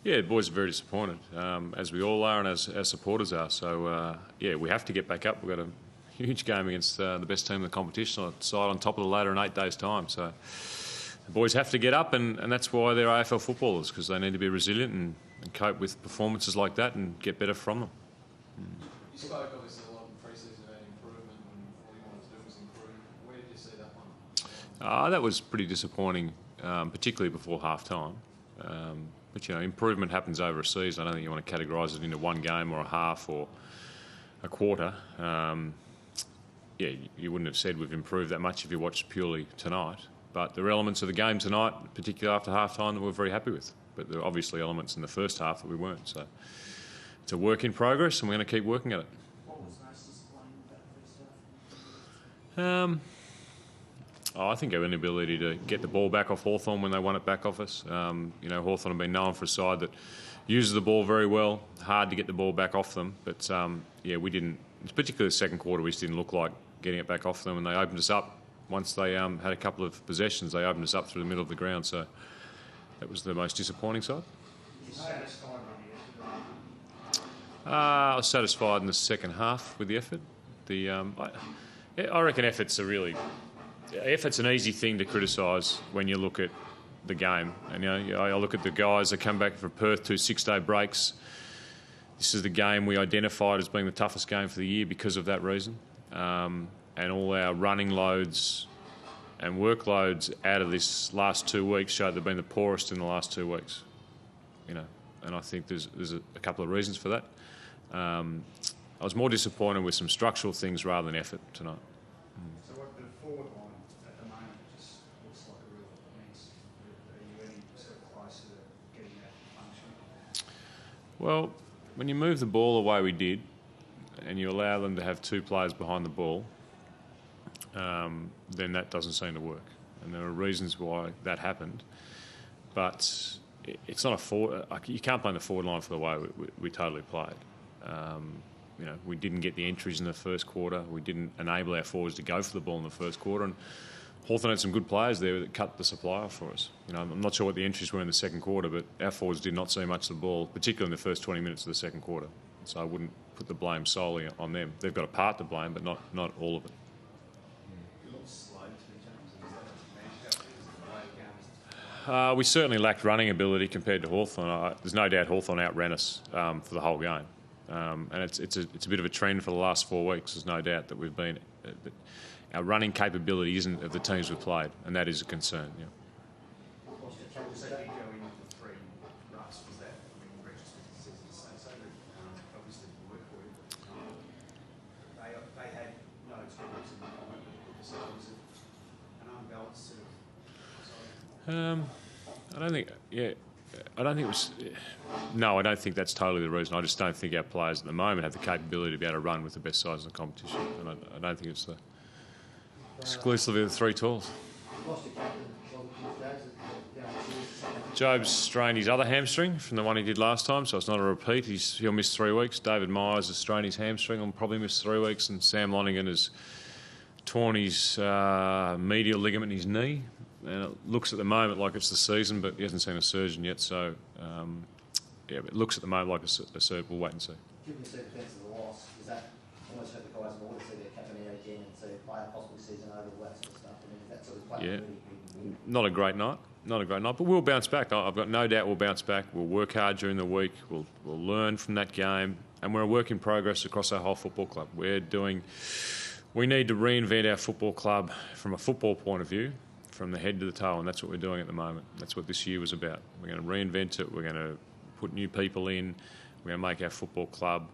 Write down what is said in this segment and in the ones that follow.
Yeah, the boys are very disappointed, as we all are and as our supporters are. So, we have to get back up. We've got a huge game against the best team in the competition, a side on top of the ladder in 8 days' time. So the boys have to get up, and that's why they're AFL footballers, because they need to be resilient and cope with performances like that and get better from them. You spoke obviously a lot in pre-season about improvement, and all you wanted to do was improve. Where did you see that one? That was pretty disappointing, particularly before half-time. But, improvement happens over a season. I don't think you want to categorise it into one game or a half or a quarter. You wouldn't have said we've improved that much if you watched purely tonight. But there are elements of the game tonight, particularly after half-time, that we're very happy with. But there are obviously elements in the first half that we weren't. So it's a work in progress, and we're going to keep working at it. What was most disappointing about the first half? I think our inability to get the ball back off Hawthorn when they won it back off us. Hawthorn have been known for a side that uses the ball very well. Hard to get the ball back off them. But, we didn't, particularly the second quarter, we just didn't look like getting it back off them. And they opened us up. Once they had a couple of possessions, they opened us up through the middle of the ground. So that was the most disappointing side. Were you satisfied on the effort? I was satisfied in the second half with the effort. I reckon effort's an easy thing to criticise when you look at the game. And I look at the guys that come back from Perth 2 6-day breaks. This is the game we identified as being the toughest game for the year because of that reason. And all our running loads and workloads out of this last 2 weeks showed they've been the poorest in the last 2 weeks. And I think there's a couple of reasons for that. I was more disappointed with some structural things rather than effort tonight. So what the forward line at the moment just looks like a real mess. Are you any sort of closer to getting that function? Well, when you move the ball the way we did and you allow them to have 2 players behind the ball, then that doesn't seem to work. And there are reasons why that happened. But it's not a forward. You can't blame the forward line for the way we totally played. We didn't get the entries in the first quarter. We didn't enable our forwards to go for the ball in the first quarter. And Hawthorn had some good players there that cut the supply off for us. I'm not sure what the entries were in the second quarter, but our forwards did not see much of the ball, particularly in the first 20 minutes of the second quarter. So I wouldn't put the blame solely on them. They've got a part to blame, but not all of it. We certainly lacked running ability compared to Hawthorn. There's no doubt Hawthorn outran us for the whole game. And it's a bit of a trend for the last 4 weeks. There's no doubt that our running capability isn't of the teams we've played, and that is a concern. Yeah. So you go into the 3 rucks, was that, retrospective season so that obviously you work for it. They had no experience in the moment, so it was an unbalanced sort of. I don't think it was. No, I don't think that's totally the reason. I just don't think our players at the moment have the capability to be able to run with the best sides in the competition. And I don't think it's exclusively the 3 tools. Job's strained his other hamstring from the one he did last time, so it's not a repeat. He'll miss 3 weeks. David Myers has strained his hamstring and will probably miss 3 weeks. And Sam Lonergan has torn his medial ligament in his knee. And it looks at the moment like it's the season, but he hasn't seen a surgeon yet. So, it looks at the moment like a surgeon. We'll wait and see. Given the circumstances of the loss, does that almost hurt the guys more to see their captain out again and to play a possible season over all that sort of stuff? I mean, that sort of play really not a great night. Not a great night, but we'll bounce back. I've got no doubt we'll bounce back. We'll work hard during the week. We'll learn from that game. And we're a work in progress across our whole football club. We need to reinvent our football club from a football point of view, from the head to the toe, and that's what we're doing at the moment. That's what this year was about. We're going to reinvent it. We're going to put new people in. We're going to make our football club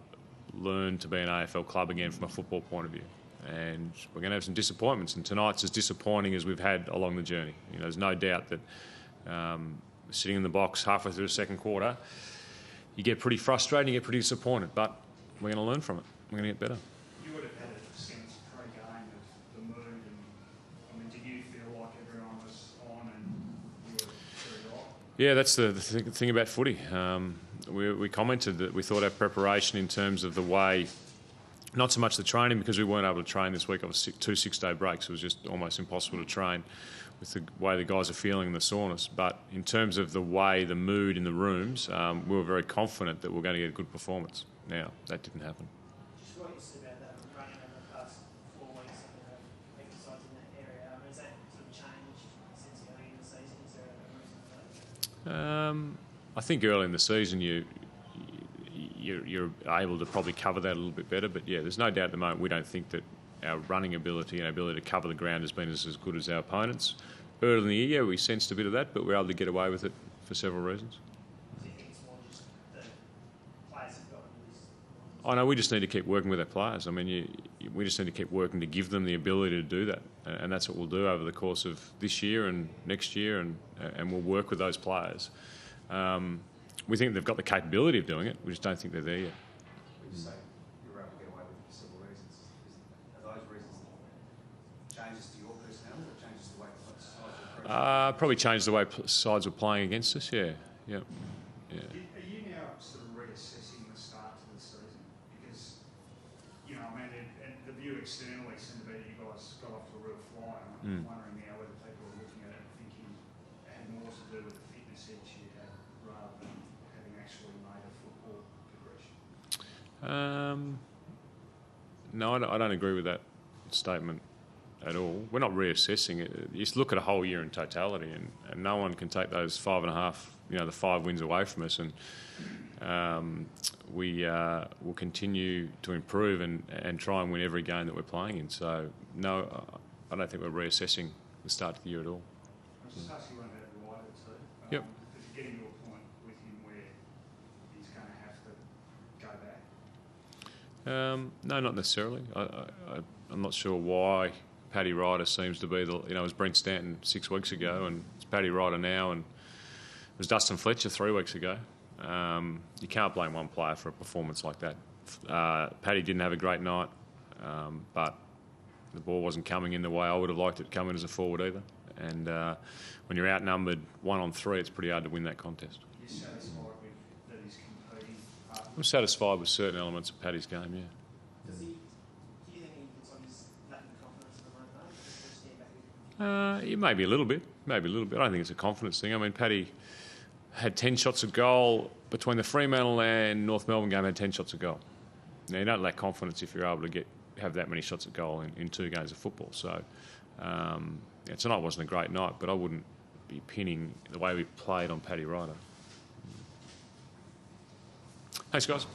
learn to be an AFL club again from a football point of view. And we're going to have some disappointments, and tonight's as disappointing as we've had along the journey. There's no doubt that sitting in the box halfway through the second quarter, you get pretty frustrated, you get pretty disappointed, but we're going to learn from it. We're going to get better. You would have had a sense pre-game of the mood, and did you feel like everyone was on and you were very right? Yeah, that's the thing about footy. We commented that we thought our preparation in terms of the way, not so much the training, because we weren't able to train this week. It was 2 6-day breaks. It was just almost impossible to train. with the way the guys are feeling in the soreness. But in terms of the mood in the rooms, we were very confident that we were going to get a good performance. Now, that didn't happen. Just what you said about that running over the past 4 weeks and exercise in that area, has that sort of changed since early in the season? Is there a reason for that? I think early in the season you're able to probably cover that a little bit better. But yeah, there's no doubt at the moment we don't think that our running ability and our ability to cover the ground has been as good as our opponents. Early in the year, we sensed a bit of that, but we're able to get away with it for several reasons. Do you think it's more just the players have got this? I know we just need to keep working with our players. I mean, we just need to keep working to give them the ability to do that, and that's what we'll do over the course of this year and next year, and we'll work with those players. We think they've got the capability of doing it. We just don't think they're there yet. Would you say you're able to get away with it for several reasons? Are those reasons changes to your personnel or changes the way sides are approaching? Probably changed the way sides were playing against us, yeah. Are you now sort of reassessing the start to the season? Because, I mean, and the view externally seemed to be that you guys got off to a real fly. I'm wondering now whether people are looking at it and thinking it had more to do with the fitness each year rather than having actually made a football progression. No, I don't agree with that statement at all. We're not reassessing it. You just look at a whole year in totality, and no one can take those 5.5, the 5 wins away from us. And we will continue to improve and try and win every game that we're playing in. So, no, I don't think we're reassessing the start of the year at all. I'll just ask you one about Ryder too. Yep. Is it getting to a point with him where he's going to have to go back? No, not necessarily. I'm not sure why Paddy Ryder seems to be it was Brent Stanton 6 weeks ago, and it's Paddy Ryder now, and it was Dustin Fletcher 3 weeks ago. You can't blame one player for a performance like that. Paddy didn't have a great night, but the ball wasn't coming in the way I would have liked it coming as a forward either. And when you're outnumbered 1 on 3, it's pretty hard to win that contest. You're satisfied with that he's competing? I'm satisfied with certain elements of Paddy's game, yeah. Do you think he looks like he's lacking confidence at the moment, though? Just stand back? Yeah, maybe a little bit. I don't think it's a confidence thing. I mean, Paddy had 10 shots at goal between the Fremantle and North Melbourne game. Had 10 shots at goal. Now, you don't lack confidence if you're able to have that many shots at goal in 2 games of football. So tonight wasn't a great night, but I wouldn't be pinning the way we played on Paddy Ryder. Thanks, guys.